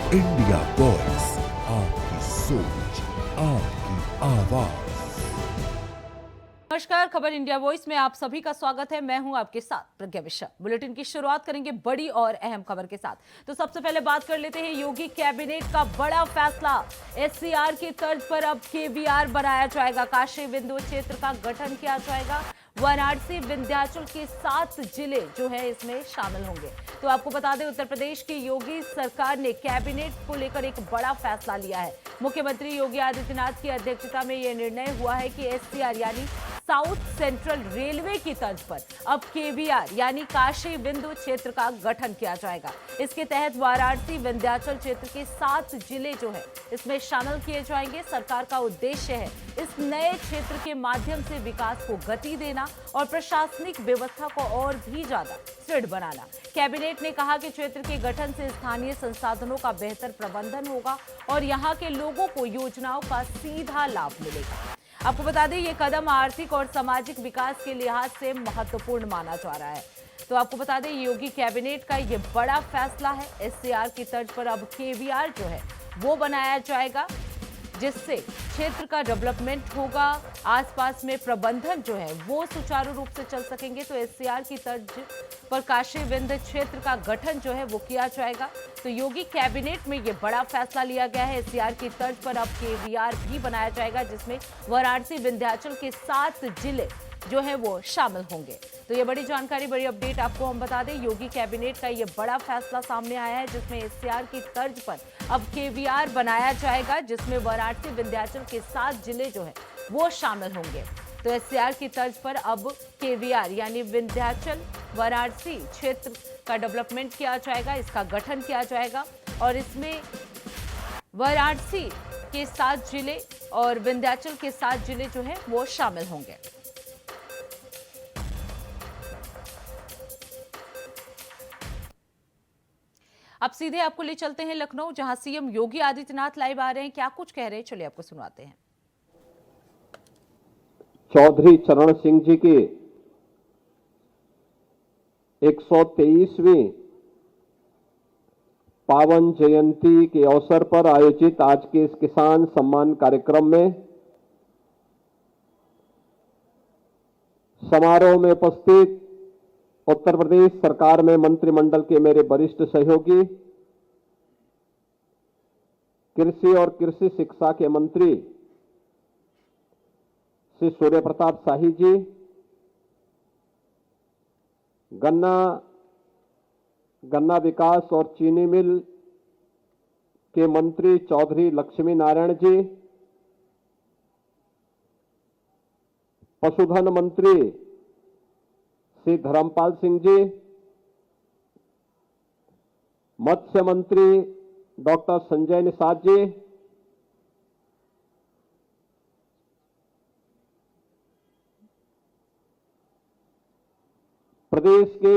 India voice, आपकी सोच, आपकी आवाज। नमस्कार, खबर इंडिया वॉइस में आप सभी का स्वागत है। मैं हूं आपके साथ प्रज्ञा मिश्रा। बुलेटिन की शुरुआत करेंगे बड़ी और अहम खबर के साथ। तो सबसे पहले बात कर लेते हैं योगी कैबिनेट का बड़ा फैसला। एससीआर की तर्ज पर अब केवीआर बनाया जाएगा। काशी बिंदु क्षेत्र का गठन किया जाएगा। वाराणसी विंध्याचल के 7 जिले जो है इसमें शामिल होंगे। तो आपको बता दें, उत्तर प्रदेश की योगी सरकार ने कैबिनेट को लेकर एक बड़ा फैसला लिया है। मुख्यमंत्री योगी आदित्यनाथ की अध्यक्षता में यह निर्णय हुआ है कि एससीआर यानी साउथ सेंट्रल रेलवे की तर्ज पर अब केवीआर यानी काशी बिंदु क्षेत्र का गठन किया जाएगा। इसके तहत वाराणसी विंध्याचल क्षेत्र के 7 जिले जो है इसमें शामिल किए जाएंगे। सरकार का उद्देश्य है इस नए क्षेत्र के माध्यम से विकास को गति देना और प्रशासनिक व्यवस्था को और भी ज्यादा सुदृढ़ बनाना। कैबिनेट ने कहा कि क्षेत्र के गठन से स्थानीय संसाधनों का बेहतर प्रबंधन होगा और यहाँ के लोगों को योजनाओं का सीधा लाभ मिलेगा। आपको बता दें, ये कदम आर्थिक और सामाजिक विकास के लिहाज से महत्वपूर्ण माना जा रहा है। तो आपको बता दें, योगी कैबिनेट का ये बड़ा फैसला है। एससीआर की तर्ज पर अब केवीआर जो है वो बनाया जाएगा, जिससे क्षेत्र का डेवलपमेंट होगा। आसपास में प्रबंधन जो है वो सुचारू रूप से चल सकेंगे। तो एससीआर की तर्ज पर काशी विंध्य क्षेत्र का गठन जो है वो किया जाएगा। तो योगी कैबिनेट में ये बड़ा फैसला लिया गया है। एससीआर की तर्ज पर अब केवीआर भी बनाया जाएगा, जिसमें वाराणसी विंध्याचल के 7 जिले जो है वो शामिल होंगे। तो ये बड़ी जानकारी, बड़ी अपडेट आपको हम बता दें, योगी कैबिनेट का ये बड़ा फैसला सामने आया है, जिसमें एससीआर की तर्ज पर अब केवीआर बनाया जाएगा, जिसमें वाराणसी विंध्याचल के 7 जिले जो है वो शामिल होंगे। तो एससीआर की तर्ज पर अब केवीआर यानी विंध्याचल वाराणसी क्षेत्र का डेवलपमेंट किया जाएगा, इसका गठन किया जाएगा और इसमें वाराणसी के 7 जिले और विंध्याचल के 7 जिले जो है वो शामिल होंगे। अब सीधे आपको ले चलते हैं लखनऊ, जहां सीएम योगी आदित्यनाथ लाइव आ रहे हैं। क्या कुछ कह रहे हैं, चलिए आपको सुनाते हैं। चौधरी चरण सिंह जी की 123वीं पावन जयंती के अवसर पर आयोजित आज के इस किसान सम्मान कार्यक्रम में समारोह में उपस्थित उत्तर प्रदेश सरकार में मंत्रिमंडल के मेरे वरिष्ठ सहयोगी, कृषि और कृषि शिक्षा के मंत्री श्री सूर्य प्रताप शाही जी, गन्ना विकास और चीनी मिल के मंत्री चौधरी लक्ष्मी नारायण जी, पशुधन मंत्री श्री धर्मपाल सिंह जी, मत्स्य मंत्री डॉक्टर संजय निषाद जी, प्रदेश के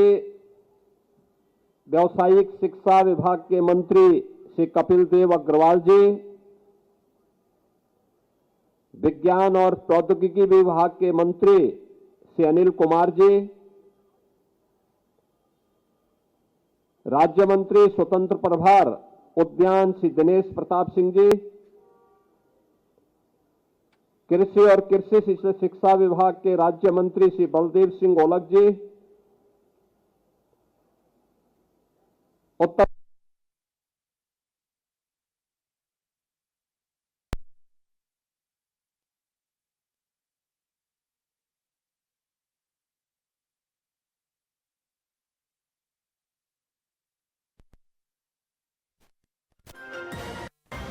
व्यावसायिक शिक्षा विभाग के मंत्री श्री कपिल देव अग्रवाल जी, विज्ञान और प्रौद्योगिकी विभाग के मंत्री श्री अनिल कुमार जी, राज्य मंत्री स्वतंत्र प्रभार उद्यान श्री दिनेश प्रताप सिंह जी, कृषि और कृषि शिक्षा विभाग के राज्य मंत्री श्री बलदेव सिंह ओलख जी, उत्तर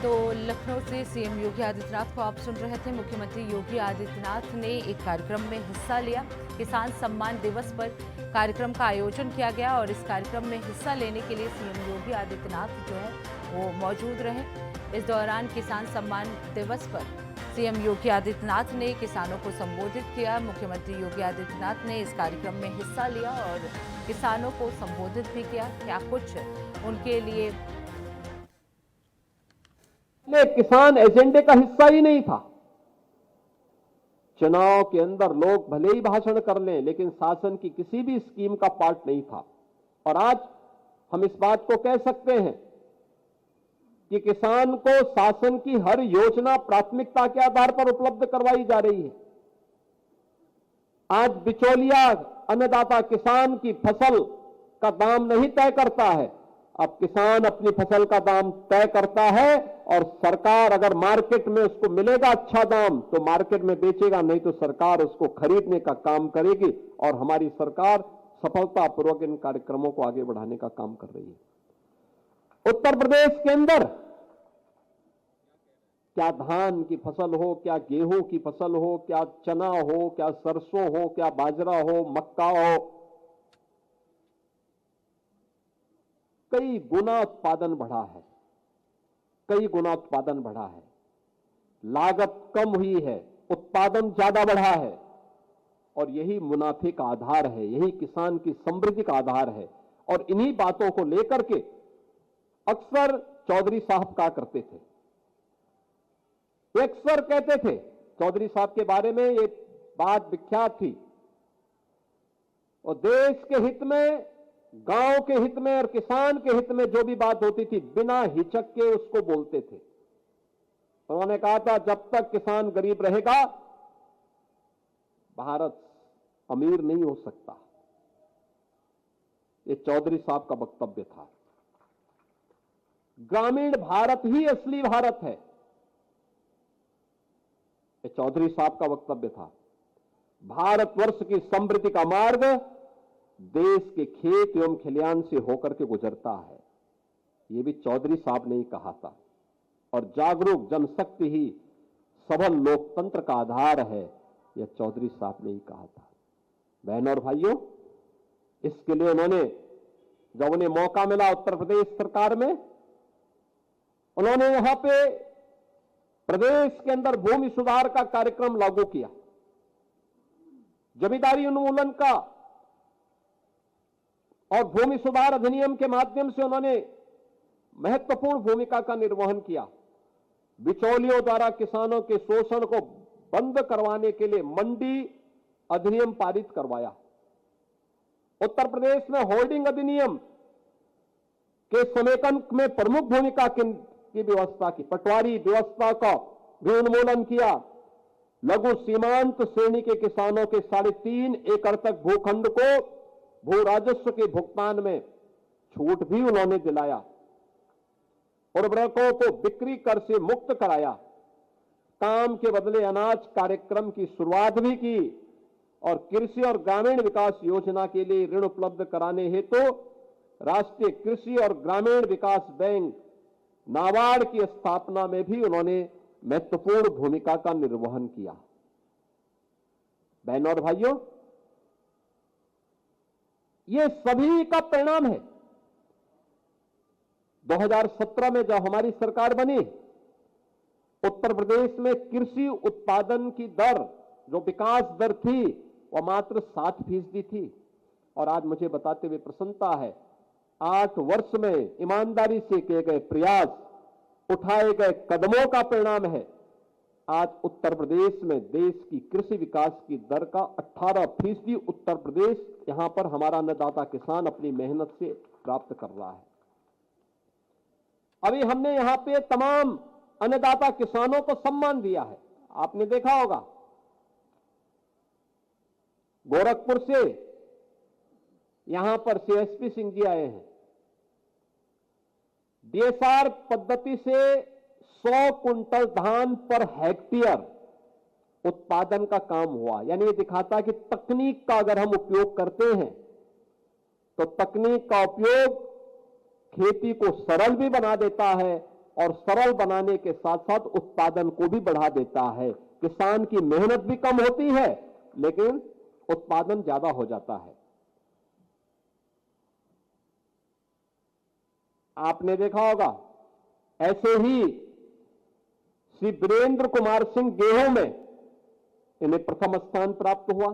तो लखनऊ से सीएम योगी आदित्यनाथ को आप सुन रहे थे। मुख्यमंत्री योगी आदित्यनाथ ने एक कार्यक्रम में हिस्सा लिया। किसान सम्मान दिवस पर कार्यक्रम का आयोजन किया गया और इस कार्यक्रम में हिस्सा लेने के लिए सीएम योगी आदित्यनाथ जो है वो मौजूद रहे। इस दौरान किसान सम्मान दिवस पर सीएम योगी आदित्यनाथ ने किसानों को संबोधित किया। मुख्यमंत्री योगी आदित्यनाथ ने इस कार्यक्रम में हिस्सा लिया और किसानों को संबोधित भी किया। क्या कुछ उनके लिए किसान एजेंडे का हिस्सा ही नहीं था। चुनाव के अंदर लोग भले ही भाषण कर लें, लेकिन शासन की किसी भी स्कीम का पार्ट नहीं था। और आज हम इस बात को कह सकते हैं कि किसान को शासन की हर योजना प्राथमिकता के आधार पर उपलब्ध करवाई जा रही है। आज बिचौलिया अन्नदाता किसान की फसल का दाम नहीं तय करता है, अब किसान अपनी फसल का दाम तय करता है और सरकार अगर मार्केट में उसको मिलेगा अच्छा दाम तो मार्केट में बेचेगा, नहीं तो सरकार उसको खरीदने का काम करेगी। और हमारी सरकार सफलतापूर्वक इन कार्यक्रमों को आगे बढ़ाने का काम कर रही है। उत्तर प्रदेश के अंदर क्या धान की फसल हो, क्या गेहूं की फसल हो, क्या चना हो, क्या सरसों हो, क्या बाजरा हो, मक्का हो, कई गुना उत्पादन बढ़ा है, कई गुना उत्पादन बढ़ा है। लागत कम हुई है, उत्पादन ज्यादा बढ़ा है और यही मुनाफे का आधार है, यही किसान की समृद्धि का आधार है। और इन्हीं बातों को लेकर के अक्सर चौधरी साहब कहा करते थे, अक्सर कहते थे, चौधरी साहब के बारे में एक बात विख्यात थी, और देश के हित में, गांव के हित में और किसान के हित में जो भी बात होती थी बिना हिचक के उसको बोलते थे। उन्होंने कहा था जब तक किसान गरीब रहेगा भारत अमीर नहीं हो सकता। ये चौधरी साहब का वक्तव्य था। ग्रामीण भारत ही असली भारत है, ये चौधरी साहब का वक्तव्य था। भारतवर्ष की समृद्धि का मार्ग देश के खेत एवं खलिहान से होकर के गुजरता है, यह भी चौधरी साहब ने ही कहा था। और जागरूक जनशक्ति ही सबल लोकतंत्र का आधार है, यह चौधरी साहब ने ही कहा था। बहनों और भाइयों, इसके लिए उन्होंने, जब उन्हें मौका मिला उत्तर प्रदेश सरकार में, उन्होंने यहां पे प्रदेश के अंदर भूमि सुधार का कार्यक्रम लागू किया। जमींदारी उन्मूलन का और भूमि सुधार अधिनियम के माध्यम से उन्होंने महत्वपूर्ण भूमिका का निर्वहन किया। बिचौलियों द्वारा किसानों के शोषण को बंद करवाने के लिए मंडी अधिनियम पारित करवाया। उत्तर प्रदेश में होल्डिंग अधिनियम के समेकन में प्रमुख भूमिका की व्यवस्था की। पटवारी व्यवस्था का भी उन्मूलन किया। लघु सीमांत श्रेणी के किसानों के 3.5 एकड़ तक भूखंड को भू राजस्व के भुगतान में छूट भी उन्होंने दिलाया। उर्वरकों को बिक्री कर से मुक्त कराया। काम के बदले अनाज कार्यक्रम की शुरुआत भी की और कृषि और ग्रामीण विकास योजना के लिए ऋण उपलब्ध कराने हेतु राष्ट्रीय कृषि और ग्रामीण विकास बैंक नाबार्ड की स्थापना में भी उन्होंने महत्वपूर्ण भूमिका का निर्वहन किया। बहनों और भाइयों, ये सभी का परिणाम है। 2017 में जब हमारी सरकार बनी, उत्तर प्रदेश में कृषि उत्पादन की दर, जो विकास दर थी, वह मात्र 7% थी। और आज मुझे बताते हुए प्रसन्नता है, 8 वर्ष में ईमानदारी से किए गए प्रयास, उठाए गए कदमों का परिणाम है आज उत्तर प्रदेश में देश की कृषि विकास की दर का 18% उत्तर प्रदेश, यहां पर हमारा अन्नदाता किसान अपनी मेहनत से प्राप्त कर रहा है। अभी हमने यहां पे तमाम अन्नदाता किसानों को सम्मान दिया है। आपने देखा होगा, गोरखपुर से यहां पर एसपी सिंह जी आए हैं। डीएसआर पद्धति से 100 कुंटल धान पर हेक्टेयर उत्पादन का काम हुआ। यानी ये दिखाता कि तकनीक का अगर हम उपयोग करते हैं तो तकनीक का उपयोग खेती को सरल भी बना देता है और सरल बनाने के साथ साथ उत्पादन को भी बढ़ा देता है। किसान की मेहनत भी कम होती है लेकिन उत्पादन ज्यादा हो जाता है। आपने देखा होगा, ऐसे ही श्री वीरेंद्र कुमार सिंह गेहूं में इन्हें प्रथम स्थान प्राप्त हुआ।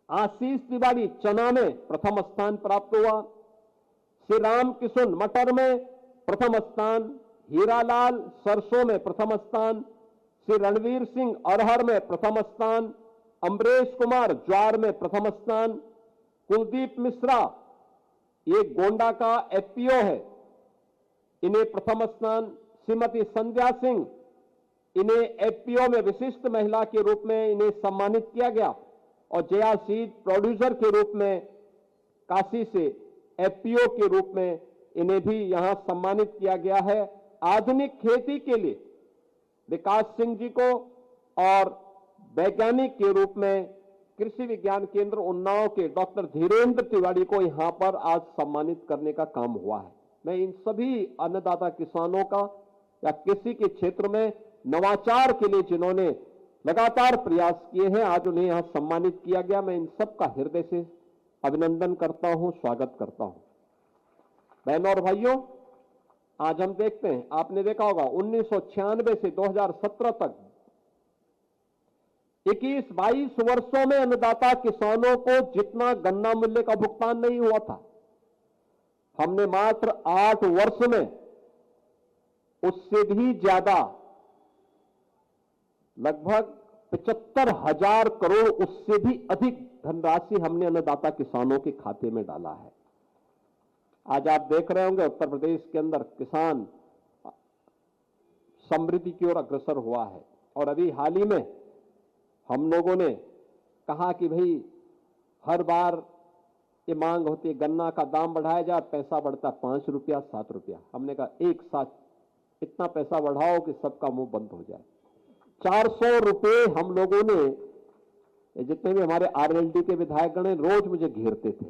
आशीष तिवारी चना में प्रथम स्थान प्राप्त हुआ। श्री रामकिशन मटर में प्रथम स्थान, हीरालाल सरसों में प्रथम स्थान, श्री रणवीर सिंह अरहर में प्रथम स्थान, अमरेश कुमार ज्वार में प्रथम स्थान, कुलदीप मिश्रा, ये गोंडा का एफपीओ है, इन्हें प्रथम स्थान श्रीमती संध्या सिंह, इन्हें एफपीओ में विशिष्ट महिला के रूप में इन्हें सम्मानित किया गया और जया सीड प्रोड्यूसर के रूप में काशी से एफपीओ के रूप में इन्हें भी यहां सम्मानित किया गया है। आधुनिक खेती के लिए विकास सिंह जी को और वैज्ञानिक के रूप में कृषि विज्ञान केंद्र उन्नाव के डॉक्टर धीरेन्द्र तिवारी को यहां पर आज सम्मानित करने का काम हुआ है। मैं इन सभी अन्नदाता किसानों का या कृषि के क्षेत्र में नवाचार के लिए जिन्होंने लगातार प्रयास किए हैं, आज उन्हें यहां सम्मानित किया गया। मैं इन सबका हृदय से अभिनंदन करता हूं, स्वागत करता हूं। बहनों और भाइयों, आज हम देखते हैं, आपने देखा होगा 1996 से 2017 तक 21-22 वर्षों में अन्नदाता किसानों को जितना गन्ना मूल्य का भुगतान नहीं हुआ था, हमने मात्र 8 वर्ष में उससे भी ज्यादा लगभग 75,000 करोड़, उससे भी अधिक धनराशि हमने अन्नदाता किसानों के खाते में डाला है। आज आप देख रहे होंगे उत्तर प्रदेश के अंदर किसान समृद्धि की ओर अग्रसर हुआ है। और अभी हाल ही में हम लोगों ने कहा कि भाई हर बार ये मांग होती है गन्ना का दाम बढ़ाया जाए, पैसा बढ़ता 5 रुपया 7 रुपया। हमने कहा एक साथ इतना पैसा बढ़ाओ कि सबका मुंह बंद हो जाए। 400 रुपए हम लोगों ने, जितने भी हमारे आरएलडी के विधायकगण हैं, रोज मुझे घेरते थे।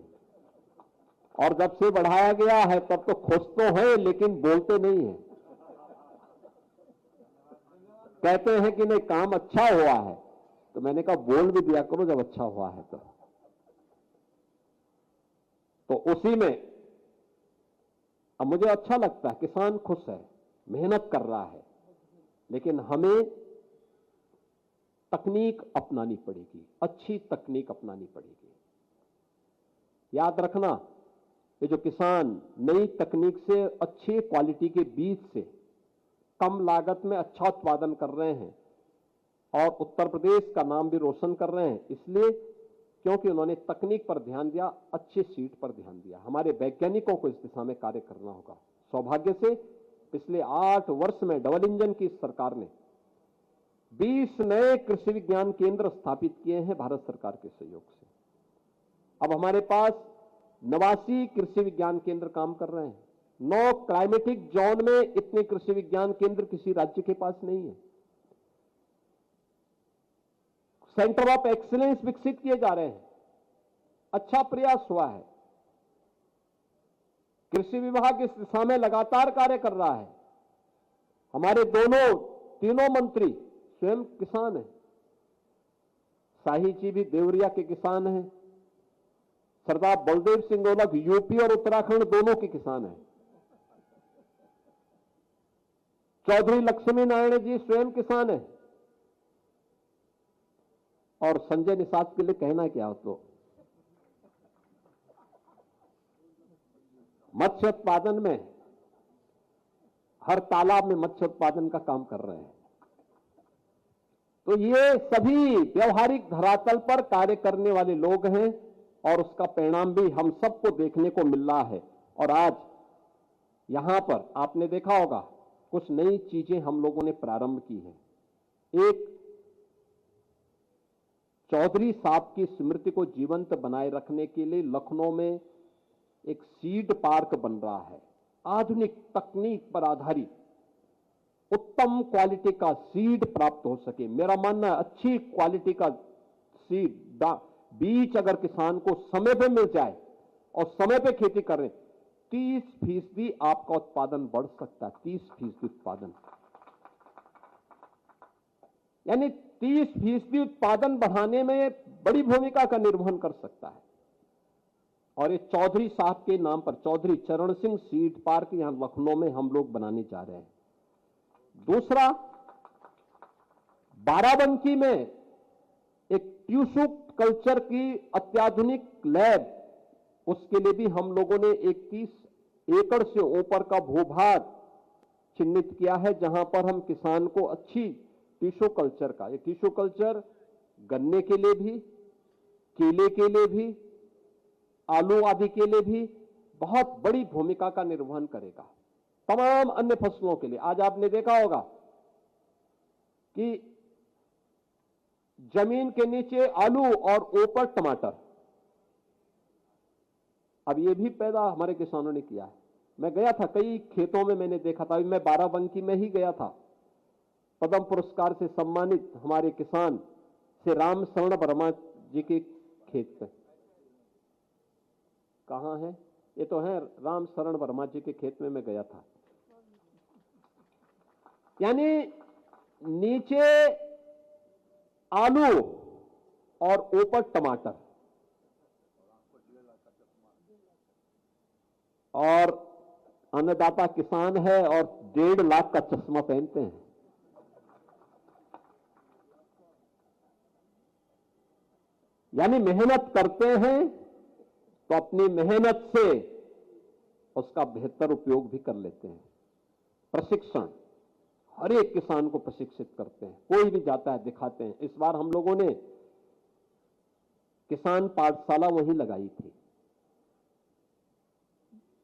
और जब से बढ़ाया गया है तब तो खुश तो हैं लेकिन बोलते नहीं हैं। कहते हैं कि नहीं काम अच्छा हुआ है, तो मैंने कहा बोल भी दिया करो जब अच्छा हुआ है तो उसी में अब मुझे अच्छा लगता है, किसान खुश है, मेहनत कर रहा है, लेकिन हमें तकनीक अपनानी पड़ेगी, अच्छी तकनीक अपनानी पड़ेगी। याद रखना, ये जो किसान नई तकनीक से अच्छी क्वालिटी के बीज से कम लागत में अच्छा उत्पादन कर रहे हैं और उत्तर प्रदेश का नाम भी रोशन कर रहे हैं, इसलिए क्योंकि उन्होंने तकनीक पर ध्यान दिया, अच्छे सीट पर ध्यान दिया। हमारे वैज्ञानिकों को इस दिशा में कार्य करना होगा। सौभाग्य से पिछले 8 वर्ष में डबल इंजन की इस सरकार ने 20 नए कृषि विज्ञान केंद्र स्थापित किए हैं भारत सरकार के सहयोग से। अब हमारे पास 89 कृषि विज्ञान केंद्र काम कर रहे हैं। 9 क्लाइमेटिक जोन में इतने कृषि विज्ञान केंद्र किसी राज्य के पास नहीं है। सेंटर ऑफ एक्सीलेंस विकसित किए जा रहे हैं। अच्छा प्रयास हुआ है। कृषि विभाग इस दिशा में लगातार कार्य कर रहा है। हमारे तीनों मंत्री स्वयं किसान हैं। शाही जी भी देवरिया के किसान हैं। सरदार बलदेव सिंह ओलख यूपी और उत्तराखंड दोनों के किसान हैं। चौधरी लक्ष्मी नारायण जी स्वयं किसान हैं। और संजय निषाद के लिए कहना क्या हो, तो मत्स्य उत्पादन में हर तालाब में मत्स्य उत्पादन का काम कर रहे हैं। तो ये सभी व्यवहारिक धरातल पर कार्य करने वाले लोग हैं और उसका परिणाम भी हम सबको देखने को मिल रहा है। और आज यहां पर आपने देखा होगा कुछ नई चीजें हम लोगों ने प्रारंभ की है। एक, चौधरी साहब की स्मृति को जीवंत बनाए रखने के लिए लखनऊ में एक सीड पार्क बन रहा है। आधुनिक तकनीक पर आधारित उत्तम क्वालिटी का सीड प्राप्त हो सके। मेरा मानना है अच्छी क्वालिटी का सीड बीज अगर किसान को समय पे मिल जाए और समय पे खेती करें, 30% आपका उत्पादन बढ़ सकता है। 30% उत्पादन, यानी 30% उत्पादन बढ़ाने में बड़ी भूमिका का निर्वहन कर सकता है। और ये चौधरी साहब के नाम पर चौधरी चरण सिंह सीड पार्क यहां लखनऊ में हम लोग बनाने जा रहे हैं। दूसरा, बाराबंकी में एक टिश्यू कल्चर की अत्याधुनिक लैब, उसके लिए भी हम लोगों ने 31 एकड़ से ऊपर का भूभाग चिन्हित किया है, जहां पर हम किसान को अच्छी टिश्यू कल्चर का, ये टिश्यू कल्चर गन्ने के लिए भी, केले के लिए भी, आलू आदि के लिए भी बहुत बड़ी भूमिका का निर्वहन करेगा। तमाम अन्य फसलों के लिए। आज आपने देखा होगा कि जमीन के नीचे आलू और ऊपर टमाटर, अब ये भी पैदा हमारे किसानों ने किया है। मैं गया था कई खेतों में, मैंने देखा था। अभी मैं बाराबंकी में ही गया था, पद्म पुरस्कार से सम्मानित हमारे किसान से राम शरण वर्मा जी के खेत पे। कहां है ये? तो है राम शरण वर्मा जी के खेत में मैं गया था। यानी नीचे आलू और ऊपर टमाटर, और अन्नदाता किसान है और 1.5 लाख का चश्मा पहनते हैं। यानी मेहनत करते हैं तो अपनी मेहनत से उसका बेहतर उपयोग भी कर लेते हैं। प्रशिक्षण, हर एक किसान को प्रशिक्षित करते हैं, कोई भी जाता है दिखाते हैं। इस बार हम लोगों ने किसान पाठशाला वहीं लगाई थी।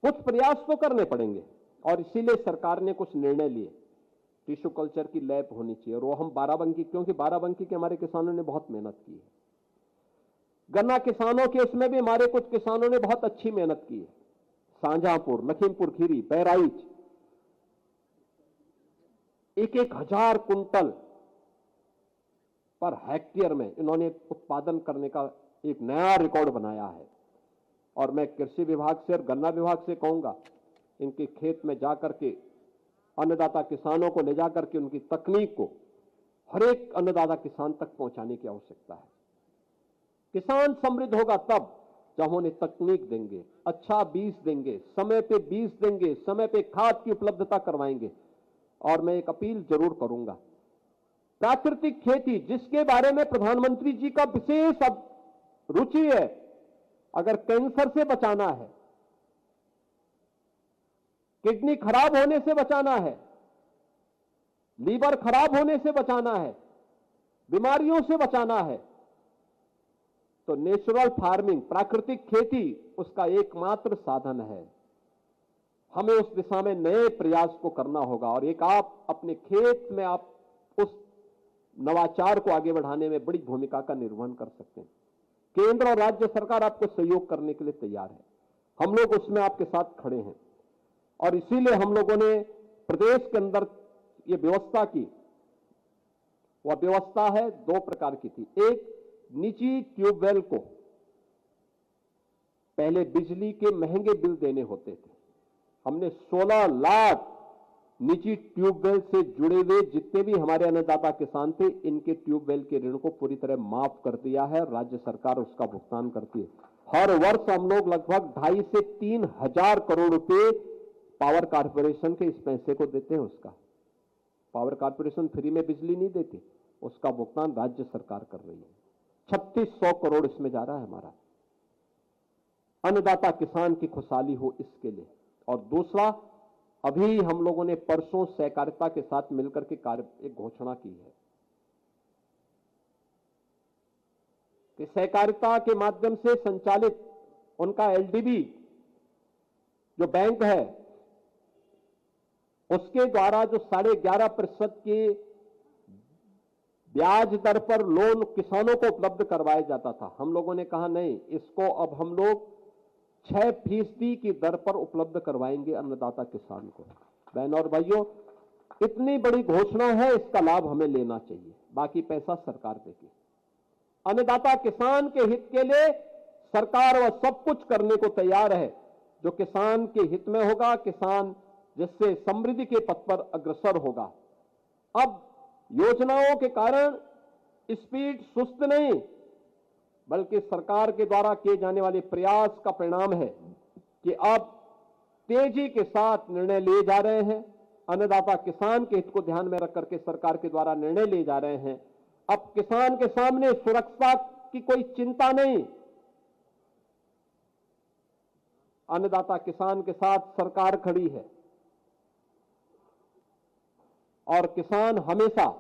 कुछ प्रयास तो करने पड़ेंगे और इसीलिए सरकार ने कुछ निर्णय लिए। टिश्यू कल्चर की लैब होनी चाहिए, और वो हम बाराबंकी, क्योंकि बाराबंकी के हमारे किसानों ने बहुत मेहनत की है। गन्ना किसानों के इसमें भी हमारे कुछ किसानों ने बहुत अच्छी मेहनत की है। Shahjahanpur, Lakhimpur Kheri, Bahraich, 1,000 quintal per hectare में इन्होंने उत्पादन करने का एक नया रिकॉर्ड बनाया है। और मैं कृषि विभाग से और गन्ना विभाग से कहूंगा, इनके खेत में जाकर के अन्नदाता किसानों को ले जाकर के उनकी तकनीक को हर एक अन्नदाता किसान तक पहुंचाने की आवश्यकता है। किसान समृद्ध होगा तब जब उन्हें तकनीक देंगे, अच्छा बीज देंगे, समय पे बीज देंगे, समय पे खाद की उपलब्धता करवाएंगे। और मैं एक अपील जरूर करूंगा, प्राकृतिक खेती जिसके बारे में प्रधानमंत्री जी का विशेष रुचि है, अगर कैंसर से बचाना है, किडनी खराब होने से बचाना है, लीवर खराब होने से बचाना है, बीमारियों से बचाना है, तो नेचुरल फार्मिंग, प्राकृतिक खेती उसका एकमात्र साधन है। हमें उस दिशा में नए प्रयास को करना होगा। और एक आप अपने खेत में आप उस नवाचार को आगे बढ़ाने में बड़ी भूमिका का निर्वहन कर सकते हैं। केंद्र और राज्य सरकार आपको सहयोग करने के लिए तैयार है। हम लोग उसमें आपके साथ खड़े हैं, और इसीलिए हम लोगों ने प्रदेश के अंदर ये व्यवस्था की। वह व्यवस्था है 2 प्रकार की थी। एक, निजी ट्यूबवेल को पहले बिजली के महंगे बिल देने होते थे। हमने 16 लाख निजी ट्यूबवेल से जुड़े हुए जितने भी हमारे अन्नदाता किसान थे, इनके ट्यूबवेल के ऋण को पूरी तरह माफ कर दिया है। राज्य सरकार उसका भुगतान करती है। हर वर्ष हम लोग लगभग 2.5 से 3 हजार करोड़ रुपए पावर कारपोरेशन के इस पैसे को देते हैं। उसका पावर कारपोरेशन फ्री में बिजली नहीं देती, उसका भुगतान राज्य सरकार कर रही है। 3600 करोड़ इसमें जा रहा है हमारा। अन्नदाता किसान की खुशहाली हो इसके लिए। और दूसरा, अभी हम लोगों ने परसों सहकारिता के साथ मिलकर के एक घोषणा की है कि सहकारिता के माध्यम से संचालित उनका एलडीबी जो बैंक है, उसके द्वारा जो 11.5% की ब्याज दर पर लोन किसानों को उपलब्ध करवाया जाता था, हम लोगों ने कहा नहीं, इसको अब हम लोग 6% की दर पर उपलब्ध करवाएंगे अन्नदाता किसान को। बहनों और भाइयों, इतनी बड़ी घोषणा है, इसका लाभ हमें लेना चाहिए, बाकी पैसा सरकार देगी। अन्नदाता किसान के हित के लिए सरकार वह सब कुछ करने को तैयार है जो किसान के हित में होगा, किसान जिससे समृद्धि के पथ पर अग्रसर होगा। अब योजनाओं के कारण स्पीड सुस्त नहीं, बल्कि सरकार के द्वारा किए जाने वाले प्रयास का परिणाम है कि अब तेजी के साथ निर्णय लिए जा रहे हैं। अन्नदाता किसान के हित को ध्यान में रखकर के सरकार के द्वारा निर्णय लिए जा रहे हैं। अब किसान के सामने सुरक्षा की कोई चिंता नहीं। अन्नदाता किसान के साथ सरकार खड़ी है और किसान हमेशा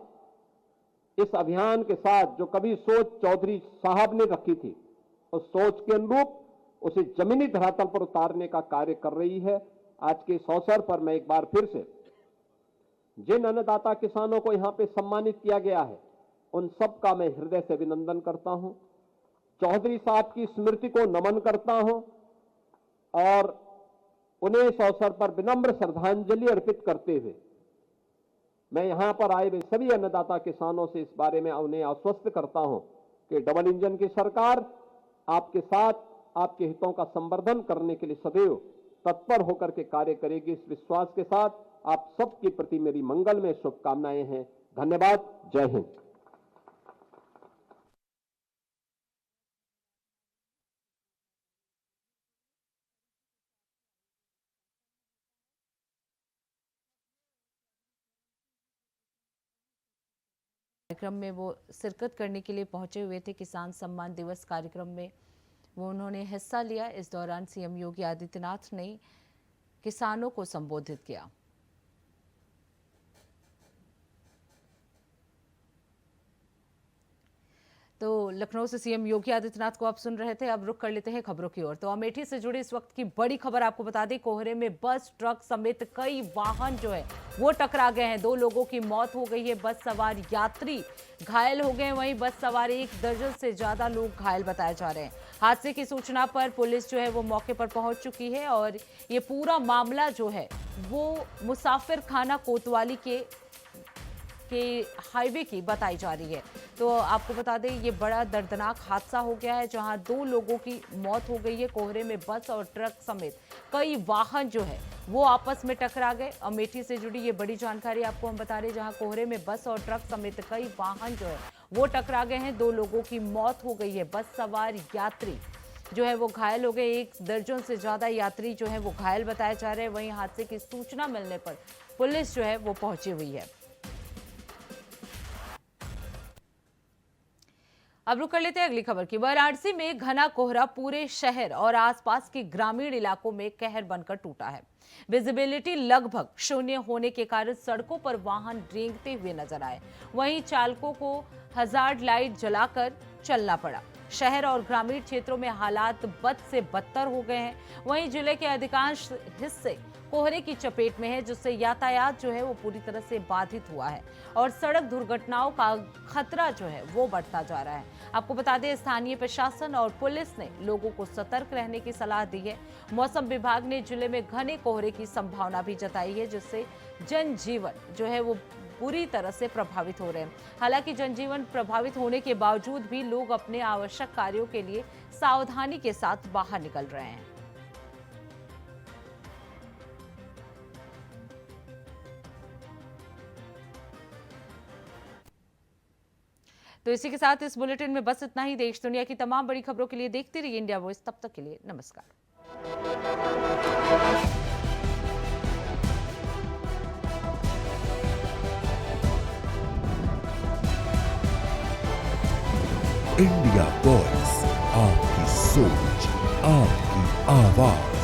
इस अभियान के साथ जो कभी सोच चौधरी साहब ने रखी थी, उस सोच के अनुरूप उसे जमीनी धरातल पर उतारने का कार्य कर रही है। आज के इस अवसर पर मैं एक बार फिर से जिन अन्नदाता किसानों को यहां पे सम्मानित किया गया है, उन सब का मैं हृदय से अभिनंदन करता हूं। चौधरी साहब की स्मृति को नमन करता हूं और उन्हें इस अवसर पर विनम्र श्रद्धांजलि अर्पित करते हुए मैं यहां पर आए हुए सभी अन्नदाता किसानों से इस बारे में उन्हें आश्वस्त करता हूं कि डबल इंजन की सरकार आपके साथ, आपके हितों का संवर्धन करने के लिए सदैव तत्पर होकर के कार्य करेगी। इस विश्वास के साथ आप सबके प्रति मेरी मंगल में शुभकामनाएं हैं। धन्यवाद। जय हिंद। कार्यक्रम में वो शिरकत करने के लिए पहुंचे हुए थे। किसान सम्मान दिवस कार्यक्रम में वो उन्होंने हिस्सा लिया। इस दौरान सीएम योगी आदित्यनाथ ने किसानों को संबोधित किया। तो लखनऊ से सीएम योगी आदित्यनाथ को आप सुन रहे थे। अब रुख कर लेते हैं खबरों की ओर। तो अमेठी से जुड़ी इस वक्त की बड़ी खबर आपको बता दें, कोहरे में बस, ट्रक समेत कई वाहन जो है वो टकरा गए हैं। 2 लोगों की मौत हो गई है, बस सवार यात्री घायल हो गए। वहीं बस सवार 1 दर्जन से ज्यादा लोग घायल बताए जा रहे हैं। हादसे की सूचना पर पुलिस जो है वो मौके पर पहुंच चुकी है और ये पूरा मामला जो है वो मुसाफिर खाना कोतवाली के हाईवे की बताई जा रही है। तो आपको बता दें ये बड़ा दर्दनाक हादसा हो गया है जहां 2 लोगों की मौत हो गई है। कोहरे में बस और ट्रक समेत कई वाहन जो है वो आपस में टकरा गए। अमेठी से जुड़ी ये बड़ी जानकारी आपको हम बता रहे हैं, जहां कोहरे में बस और ट्रक समेत कई वाहन जो है वो टकरा गए हैं। 2 लोगों की मौत हो गई है। बस सवार यात्री जो है वो घायल हो गए। 1 दर्जन से ज्यादा यात्री जो है वो घायल बताए जा रहे हैं। वहीं हादसे की सूचना मिलने पर पुलिस जो है वो पहुंची हुई है। अब रुक कर लेते हैं अगली खबर की। वाराणसी में घना कोहरा पूरे शहर और आसपास के ग्रामीण इलाकों में कहर बनकर टूटा है। विजिबिलिटी लगभग शून्य होने के कारण सड़कों पर वाहन रेंगते हुए नजर आए। वहीं चालकों को हजार्ड लाइट जलाकर चलना पड़ा। शहर और ग्रामीण क्षेत्रों में हालात बद से बदतर हो गए हैं। वहीं जिले के अधिकांश हिस्से कोहरे की चपेट में है, जिससे यातायात जो है वो पूरी तरह से बाधित हुआ है और सड़क दुर्घटनाओं का खतरा जो है वो बढ़ता जा रहा है। आपको बता दें, स्थानीय प्रशासन और पुलिस ने लोगों को सतर्क रहने की सलाह दी है। मौसम विभाग ने जिले में घने कोहरे की संभावना भी जताई है, जिससे जनजीवन जो है वो पूरी तरह से प्रभावित हो रहे हैं। हालांकि जनजीवन प्रभावित होने के बावजूद भी लोग अपने आवश्यक कार्यों के लिए सावधानी के साथ बाहर निकल रहे हैं। तो इसी के साथ इस बुलेटिन में बस इतना ही। देश दुनिया की तमाम बड़ी खबरों के लिए देखते रहिए इंडिया वॉइस। तब तक के लिए नमस्कार। इंडिया वॉइस, आपकी सोच, आपकी आवाज।